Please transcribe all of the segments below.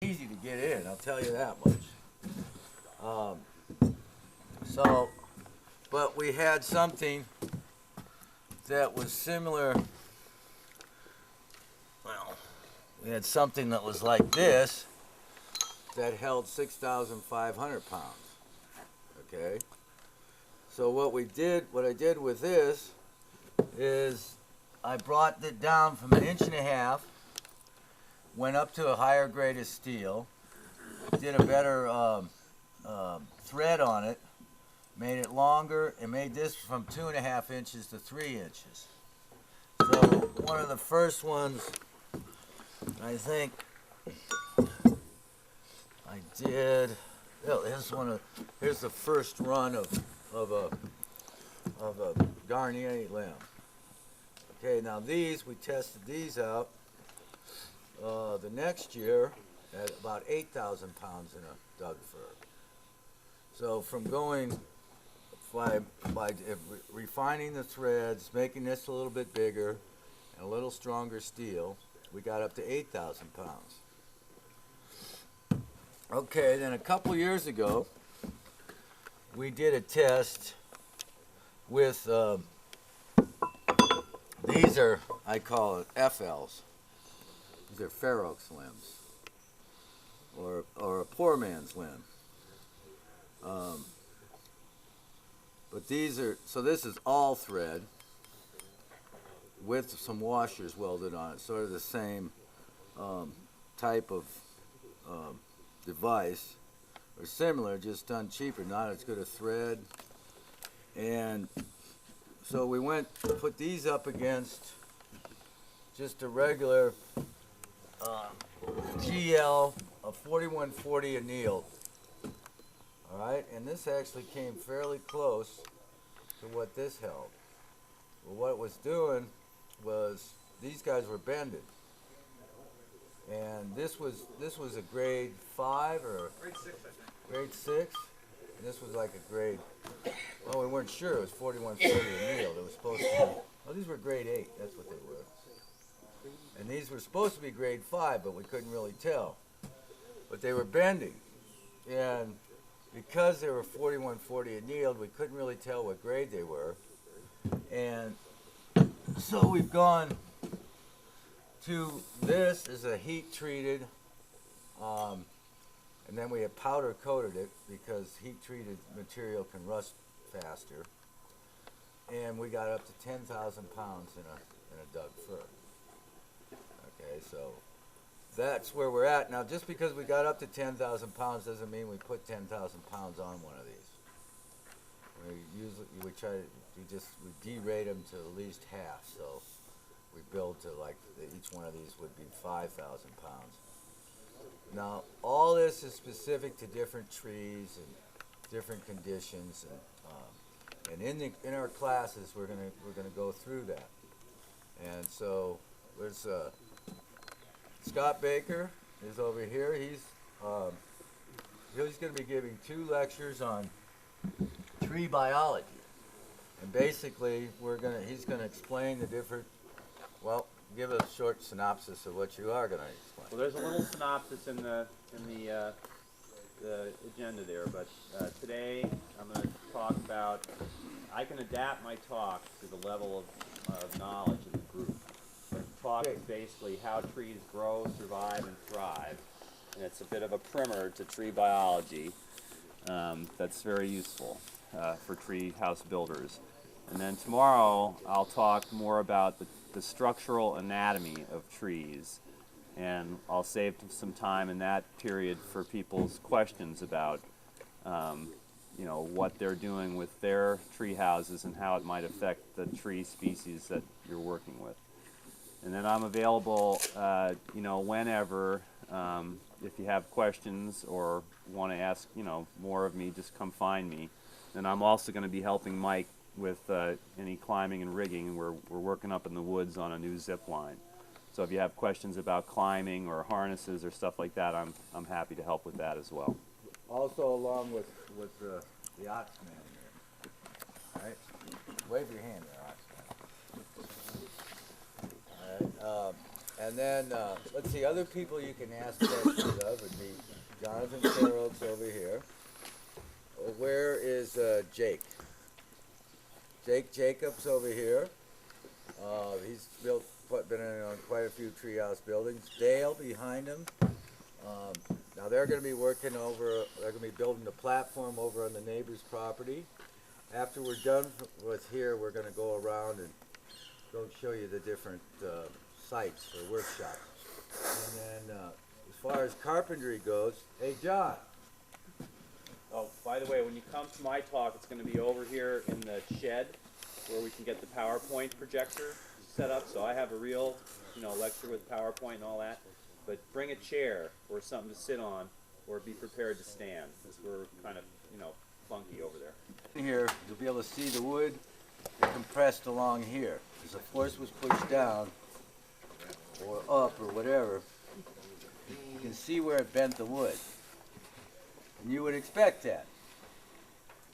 Easy to get in, I'll tell you that much. Um, but we had something that was similar. Well, we had something that was like this that held 6,500 pounds. Okay. So what I did with this is I brought it down from 1.5 inches, went up to a higher grade of steel, did a better thread on it, made it longer, and made this from 2.5 inches to 3 inches. So one of the first ones, I think I did. Oh, here's the first run of a Garnier limb. Okay, now we tested these out the next year at about 8,000 pounds in a Doug fir. So from going by refining the threads, making this a little bit bigger and a little stronger steel, we got up to 8,000 pounds. Okay, then a couple years ago, we did a test with these I call it FLs. These are fair oaks limbs, or a poor man's limb. But this is all thread with some washers welded on it, sort of the same type of device, or similar, just done cheaper, not as good a thread. And so we put these up against just a regular GL, a 4140 annealed. All right, and this actually came fairly close to what this held. Well, what it was doing was these guys were bended, and this was a grade 5 or Grade 6, I think. grade 6, and this was like a grade. Well, we weren't sure. It was 4140 annealed. It was supposed to be. Well, these were grade 8. That's what they were. And these were supposed to be grade 5, but we couldn't really tell. But they were bending, and because they were 4140 annealed, we couldn't really tell what grade they were. And so we've gone to this as a heat treated, and then we have powder coated it because heat treated material can rust faster. And we got up to 10,000 pounds in a Doug fir. Okay, so that's where we're at now. Just because we got up to 10,000 pounds doesn't mean we put 10,000 pounds on one of these. We derate them to at least half. So we build to each one of these would be 5,000 pounds. Now all this is specific to different trees and different conditions, and in our classes we're gonna go through that. And so there's Scott Baker is over here. He's going to be giving 2 lectures on tree biology, and basically he's going to explain the different. Well, give a short synopsis of what you are going to explain. Well, there's a little synopsis in the agenda there, but today I'm going to talk about. I can adapt my talk to the level of knowledge of the group. The talk is basically how trees grow, survive, and thrive, and it's a bit of a primer to tree biology that's very useful for tree house builders. And then tomorrow I'll talk more about the structural anatomy of trees, and I'll save some time in that period for people's questions about what they're doing with their tree houses and how it might affect the tree species that you're working with. And then I'm available, whenever, if you have questions or want to ask, more of me, just come find me. And I'm also going to be helping Mike with any climbing and rigging. We're working up in the woods on a new zip line. So if you have questions about climbing or harnesses or stuff like that, I'm happy to help with that as well. Also, along with the oxman here. All right, wave your hand there, oxman. All right. And then, let's see, other people you can ask questions of would be Jonathan Carroll's over here. Where is Jake? Jake Jacobs over here. He's been in on quite a few treehouse buildings. Dale behind him. Now they're going to be working over, they're going to be building the platform over on the neighbor's property. After we're done with here, we're going to go around and go show you the different sites for workshops. And then as far as carpentry goes, hey John. Oh, by the way, when you come to my talk, it's going to be over here in the shed where we can get the PowerPoint projector set up. So I have a real, lecture with PowerPoint and all that. But bring a chair or something to sit on, or be prepared to stand, because we're kind of, funky over there. Here, you'll be able to see the wood compressed along here. As the force was pushed down, or up, or whatever, you can see where it bent the wood. And you would expect that.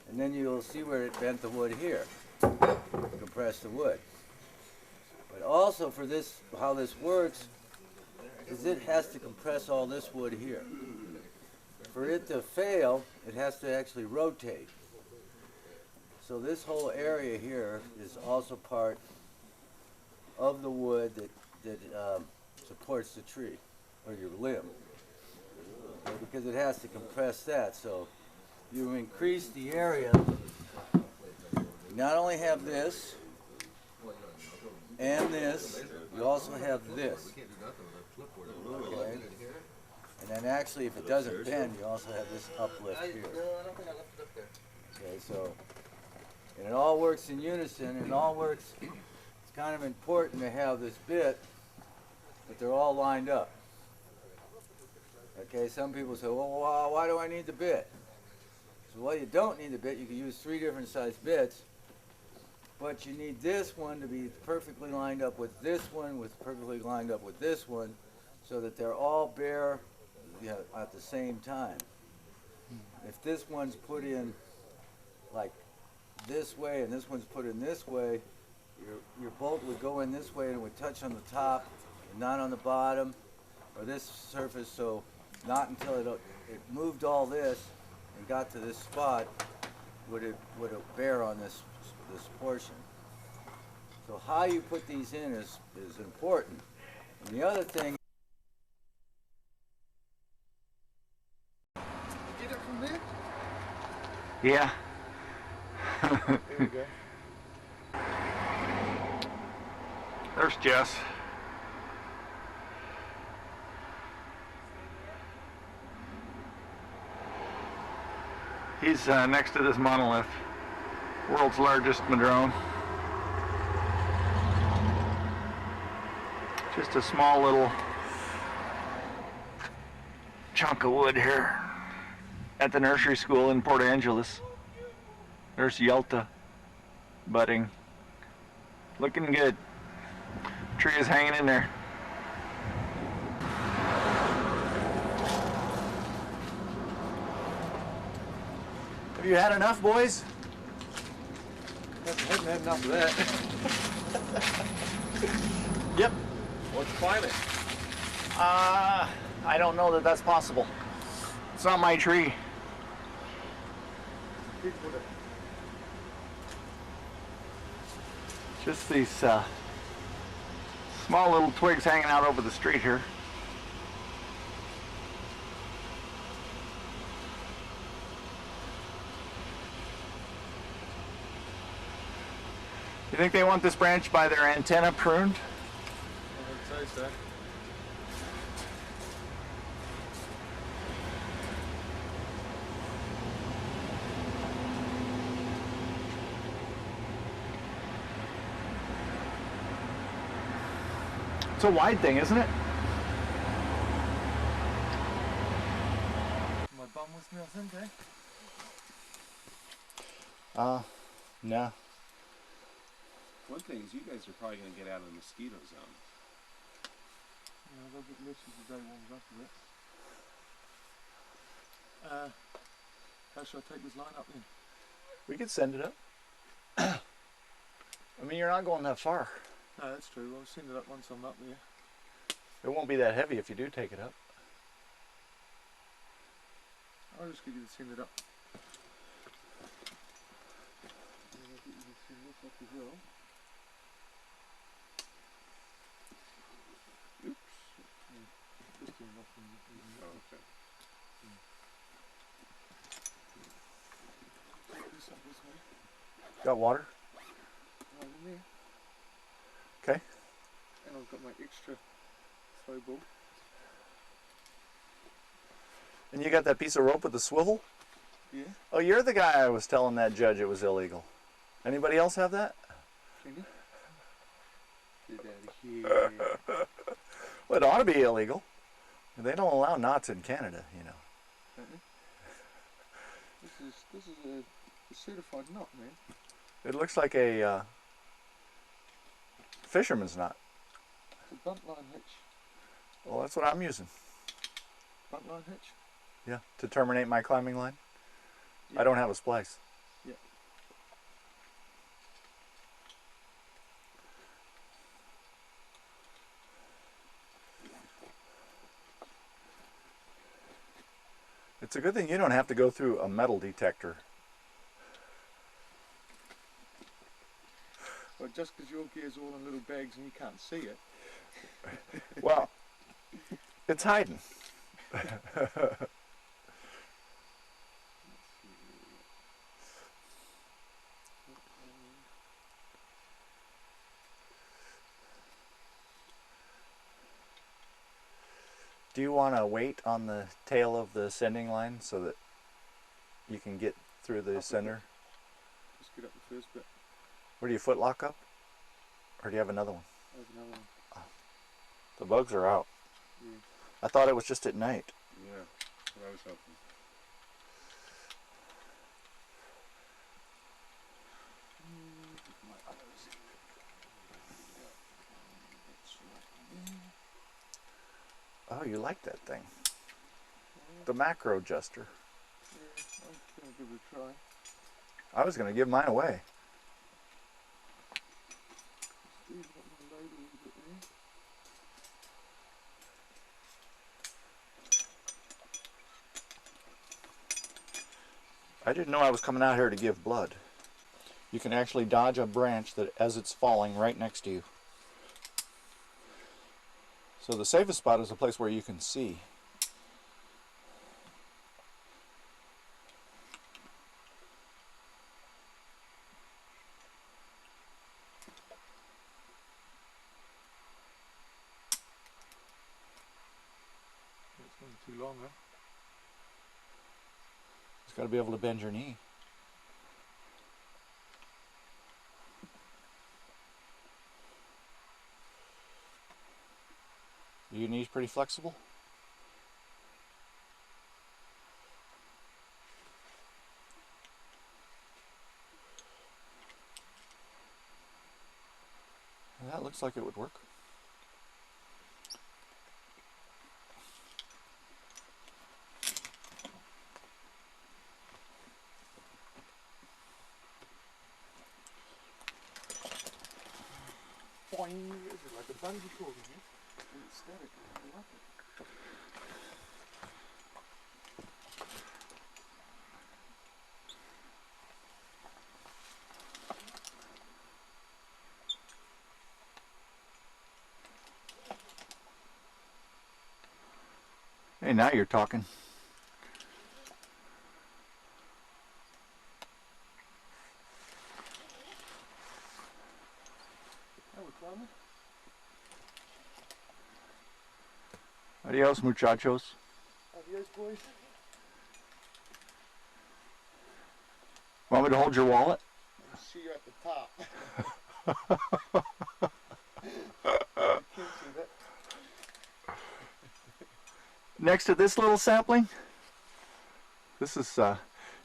And then you'll see where it bent the wood here, compress the wood. But also for this, how this works, is it has to compress all this wood here. For it to fail, it has to actually rotate. So this whole area here is also part of the wood that supports the tree, or your limb. Because it has to compress that. So you increase the area. You not only have this and this, you also have this. Okay. And then actually, if it doesn't bend, you also have this uplift here. Okay, so, and it all works in unison, and it all works, it's kind of important to have this bit, but they're all lined up. Okay, some people say, well, why do I need the bit? So, well, you don't need the bit. You can use 3 different size bits, but you need this one to be perfectly lined up with this one, perfectly lined up with this one, so that they're all bare at the same time. If this one's put in like this way and this one's put in this way, your bolt would go in this way and it would touch on the top and not on the bottom or this surface. So not until it moved all this and got to this spot would it bear on this portion. So how you put these in is important. And the other thing. Get it from there? Yeah. There you go. There's Jess. He's next to this monolith, world's largest madrone. Just a small little chunk of wood here at the nursery school in Port Angeles. There's Yelta budding. Looking good. Tree is hanging in there. Have you had enough, boys? Haven't had enough of that. Yep. Let's climb it. I don't know that that's possible. It's not my tree. Just these small little twigs hanging out over the street here. You think they want this branch by their antenna pruned? I would say so. It's a wide thing, isn't it? My bum with me, I think, No. One thing is you guys are probably going to get out of the mosquito zone. Yeah, I'll get Mitch as the day warms up a bit. How should I take this line up then? We could send it up. I mean, you're not going that far. No, that's true. I'll send it up once I'm up there. It won't be that heavy if you do take it up. I'll just get you to send it up. And I'll get you to send this up as well. Oops. Just doing nothing. Oh, okay. Take this up this way. Got water? Right in there. Okay. And I've got my extra throw ball. And you got that piece of rope with the swivel? Yeah. Oh, you're the guy I was telling that judge it was illegal. Anybody else have that? Can you? Get out of here. Well, it ought to be illegal. They don't allow knots in Canada, you know. Don't they? This is a certified knot, man. It looks like a fisherman's knot. It's a buntline hitch. Well, that's what I'm using. Buntline hitch? Yeah, to terminate my climbing line. Yeah. I don't have a splice. Yeah. It's a good thing you don't have to go through a metal detector. Well, just because your gear's all in little bags and you can't see it. Well, it's hiding. Do you want to wait on the tail of the sending line so that you can get through the center? Just get up the first bit. Where do you foot lock up? Or do you have another one? There's another one. The bugs are out. Yeah. I thought it was just at night. Yeah, that's what I was hoping. My others. That's right. Oh, you like that thing. The macro adjuster. Yeah, I'm going to give it a try. I was going to give mine away. Steve, got my load a little bit there. I didn't know I was coming out here to give blood. You can actually dodge a branch that as it's falling right next to you. So the safest spot is a place where you can see. It's not too long, huh? Just got to be able to bend your knee. Are your knees pretty flexible? That looks like it would work. Boing! It's like a bungee cord in here. And it's static. I love it. Hey, now you're talking. How we climbing? Adios, muchachos. Adios, boys. Want me to hold your wallet? I'll see you at the top. You can't see that. Next to this little sapling, this is,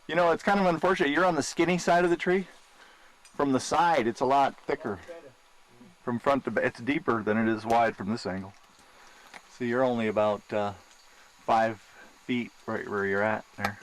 you know, it's kind of unfortunate. You're on the skinny side of the tree. From the side, it's a lot thicker. From front to back, it's deeper than it is wide from this angle. So you're only about 5 feet right where you're at there.